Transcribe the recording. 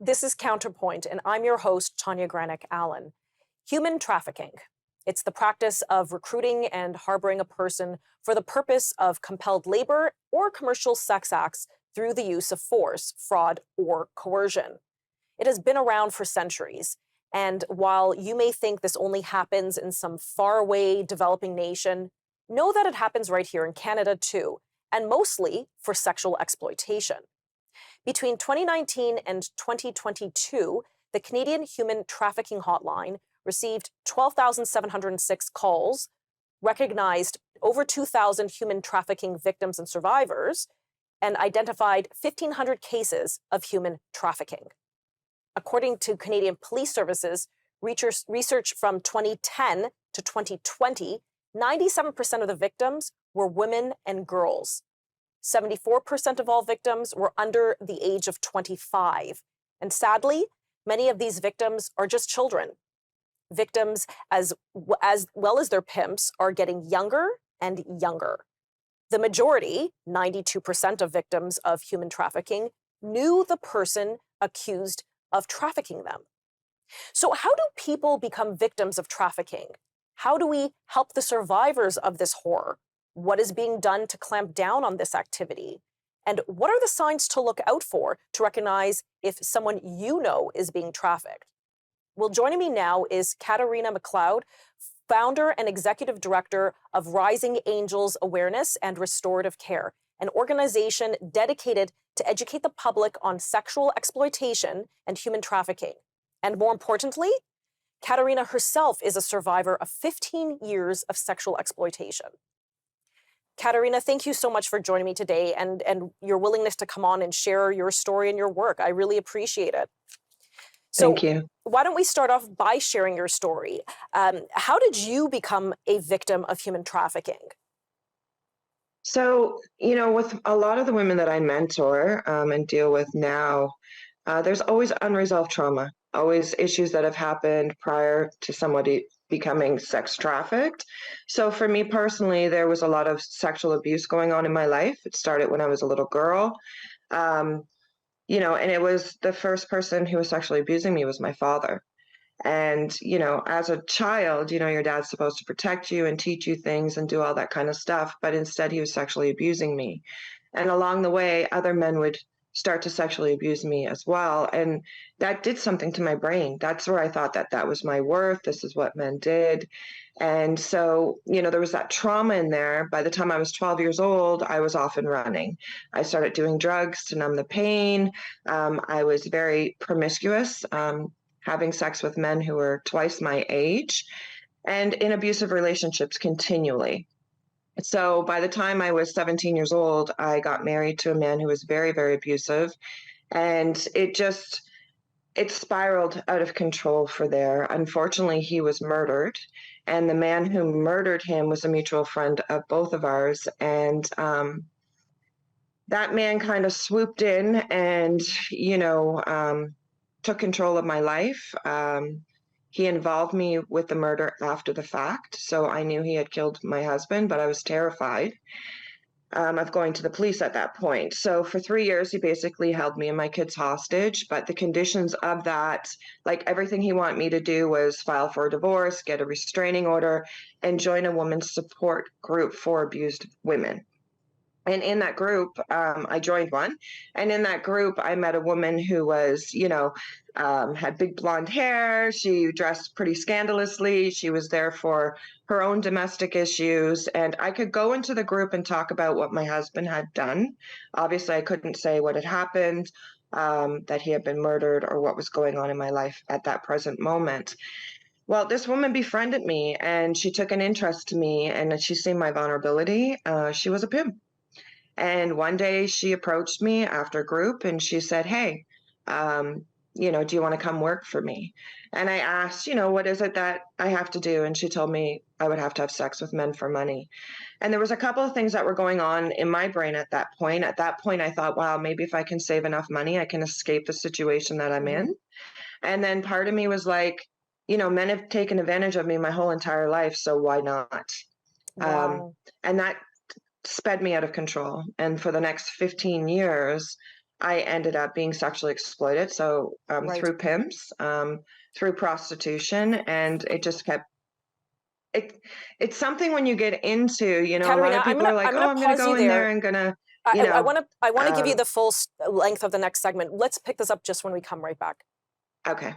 This is Counterpoint, and I'm your host, Tanya Allen. Human trafficking. It's the practice of recruiting and harboring a person for the purpose of compelled labor or commercial sex acts through the use of force, fraud, or coercion. It has been around for centuries, and while you may think this only happens in some faraway developing nation, know that it happens right here in Canada too, and mostly for sexual exploitation. Between 2019 and 2022, the Canadian Human Trafficking Hotline received 12,706 calls, recognized over 2,000 human trafficking victims and survivors, and identified 1,500 cases of human trafficking. According to Canadian Police Services, research from 2010 to 2020, 97% of the victims were women and girls. 74% of all victims were under the age of 25. And sadly, many of these victims are just children. Victims, as well as their pimps, are getting younger and younger. The majority, 92% of victims of human trafficking, knew the person accused of trafficking them. So how do people become victims of trafficking? How do we help the survivors of this horror? What is being done to clamp down on this activity? And what are the signs to look out for to recognize if someone you know is being trafficked? Well, joining me now is Katarina Macleod, founder and executive director of Rising Angels Awareness and Restorative Care, an organization dedicated to educate the public on sexual exploitation and human trafficking. And more importantly, Katarina herself is a survivor of 15 years of sexual exploitation. Katarina, thank you so much for joining me today and your willingness to come on and share your story and your work. I really appreciate it. So Thank you. Why don't we start off by sharing your story? How did you become a victim of human trafficking? So, with a lot of the women that I mentor and deal with now, there's always unresolved trauma, always issues that have happened prior to somebody becoming sex trafficked. So for me personally, there was a lot of sexual abuse going on in my life. It started when I was a little girl. And it was the first person who was sexually abusing me was my father. And, as a child, your dad's supposed to protect you and teach you things and do all that kind of stuff. But instead, he was sexually abusing me. And along the way, other men would start to sexually abuse me as well. And that did something to my brain. That's where I thought that was my worth. This is what men did. And so, there was that trauma in there. By the time I was 12 years old, I was off and running. I started doing drugs to numb the pain. I was very promiscuous, having sex with men who were twice my age, and in abusive relationships continually. So by the time I was 17 years old, I got married to a man who was very, very abusive. And it spiraled out of control for there. Unfortunately, he was murdered. And the man who murdered him was a mutual friend of both of ours. And that man kind of swooped in and, took control of my life. He involved me with the murder after the fact. So I knew he had killed my husband, but I was terrified of going to the police at that point. So for 3 years, he basically held me and my kids hostage. But the conditions of that, like everything he wanted me to do was file for a divorce, get a restraining order, and join a women's support group for abused women. And in that group, I joined one. And in that group, I met a woman who was, had big blonde hair. She dressed pretty scandalously. She was there for her own domestic issues. And I could go into the group and talk about what my husband had done. Obviously, I couldn't say what had happened, that he had been murdered, or what was going on in my life at that present moment. Well, this woman befriended me and she took an interest to me and she seen my vulnerability. She was a pimp. And one day she approached me after group and she said, "Hey, do you want to come work for me?" And I asked, what is it that I have to do? And she told me I would have to have sex with men for money. And there was a couple of things that were going on in my brain at that point. At that point, I thought, wow, maybe if I can save enough money, I can escape the situation that I'm in. And then part of me was like, men have taken advantage of me my whole entire life, so why not? Wow. And that sped me out of control. And for the next 15 years, I ended up being sexually exploited. So Right. through pimps, through prostitution, and it just kept. It's something when you get into, a lot Katarina, of people are like, I'm oh, gonna I'm going to pause you go in there there. and going to, I want to give you um, the full length of the next segment. Let's pick this up just when we come right back. okay.